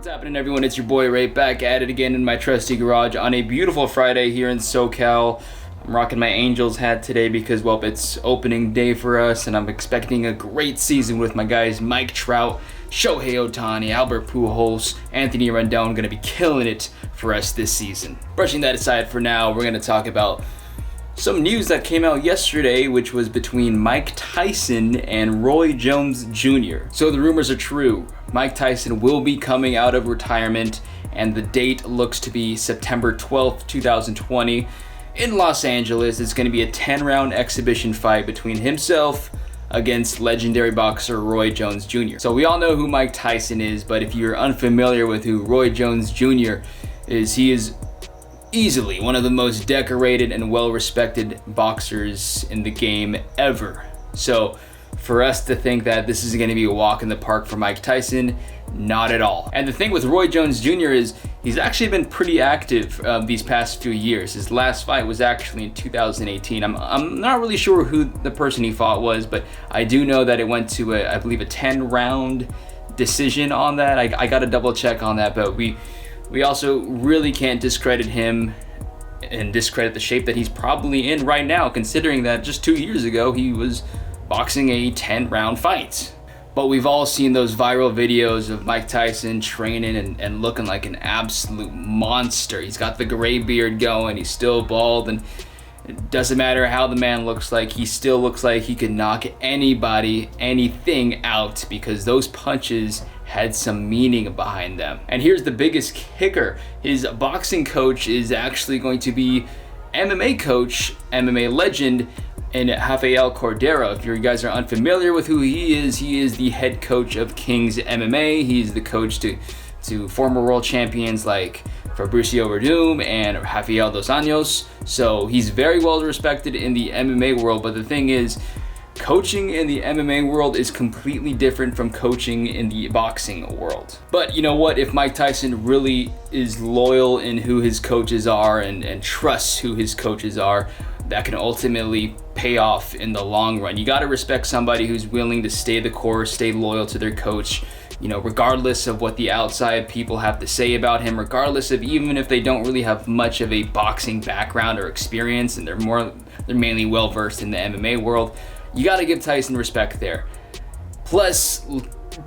What's happening, everyone? It's your boy Ray back at it again in my trusty garage on a beautiful Friday here in SoCal. I'm rocking my Angels hat today because, well, it's opening day for us, and I'm expecting a great season with my guys Mike Trout, Shohei Ohtani, Albert Pujols, Anthony Rendon going to be killing it for us this season. Brushing that aside for now, we're going to talk about some news that came out yesterday, which was between Mike Tyson and Roy Jones Jr. So the rumors are true. Mike Tyson will be coming out of retirement, and the date looks to be September 12th, 2020 in Los Angeles. It's going to be a 10-round exhibition fight between himself against legendary boxer Roy Jones Jr. So we all know who Mike Tyson is, but if you're unfamiliar with who Roy Jones Jr. is, he is easily one of the most decorated and well-respected boxers in the game ever. So for us to think that this is going to be a walk in the park for Mike Tyson, not at all. And the thing with Roy Jones Jr. is he's actually been pretty active these past few years. His last fight was actually in 2018. I'm not really sure who the person he fought was, but I do know that it went to I believe a 10-round decision on that. I got to double check on that, but we also really can't discredit him and discredit the shape that he's probably in right now, considering that just 2 years ago he was boxing a 10-round fight. But we've all seen those viral videos of Mike Tyson training and looking like an absolute monster. He's got the gray beard going, he's still bald, and it doesn't matter how the man looks like, he still looks like he could knock anybody, anything out, because those punches had some meaning behind them. And here's the biggest kicker. His boxing coach is actually going to be MMA coach, MMA legend, and Rafael Cordeiro. If you guys are unfamiliar with who he is the head coach of King's MMA. He's the coach to former world champions like Fabricio Verdum and Rafael Dos Anjos. So he's very well respected in the MMA world, but the thing is, coaching in the MMA world is completely different from coaching in the boxing world. But you know what? If Mike Tyson really is loyal in who his coaches are and trusts who his coaches are, that can ultimately pay off in the long run. You got to respect somebody who's willing to stay the course, stay loyal to their coach, you know, regardless of what the outside people have to say about him, regardless of even if they don't really have much of a boxing background or experience, and they're mainly well versed in the MMA world. You got to give Tyson respect there. Plus,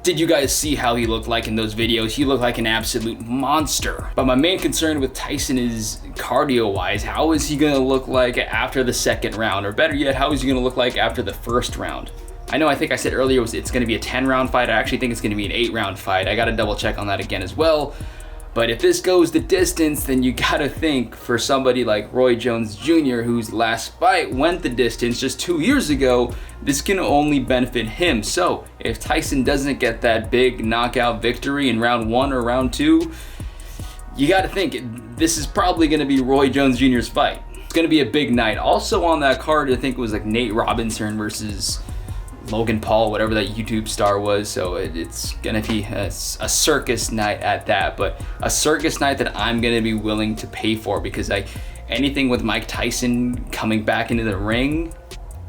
did you guys see how he looked like in those videos? He looked like an absolute monster. But my main concern with Tyson is cardio-wise. How is he going to look like after the second round? Or better yet, how is he going to look like after the first round? I think I said earlier it's going to be a 10-round fight. I actually think it's going to be an 8-round fight. I got to double check on that again as well. But if this goes the distance, then you gotta think for somebody like Roy Jones Jr., whose last fight went the distance just 2 years ago, this can only benefit him. So if Tyson doesn't get that big knockout victory in round 1 or round 2, you gotta think this is probably gonna be Roy Jones Jr.'s fight. It's gonna be a big night. Also on that card, I think it was like Nate Robinson versus Logan Paul, whatever that YouTube star was. So it's gonna be a circus night at that, but a circus night that I'm gonna be willing to pay for, because anything with Mike Tyson coming back into the ring,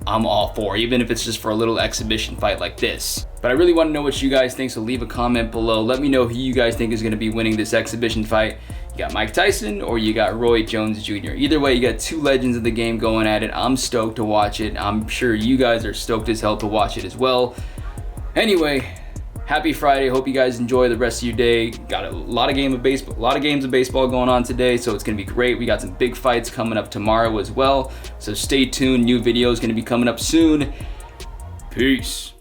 I'm all for, even if it's just for a little exhibition fight like this. But I really want to know what you guys think, so leave a comment below. Let me know who you guys think is going to be winning this exhibition fight. You got Mike Tyson or you got Roy Jones Jr. Either way, you got two legends of the game going at it. I'm stoked to watch it. I'm sure you guys are stoked as hell to watch it as well. Anyway, happy Friday. Hope you guys enjoy the rest of your day. Got a lot of games of baseball going on today, so it's gonna be great. We got some big fights coming up tomorrow as well, so stay tuned. New videos gonna be coming up soon. Peace.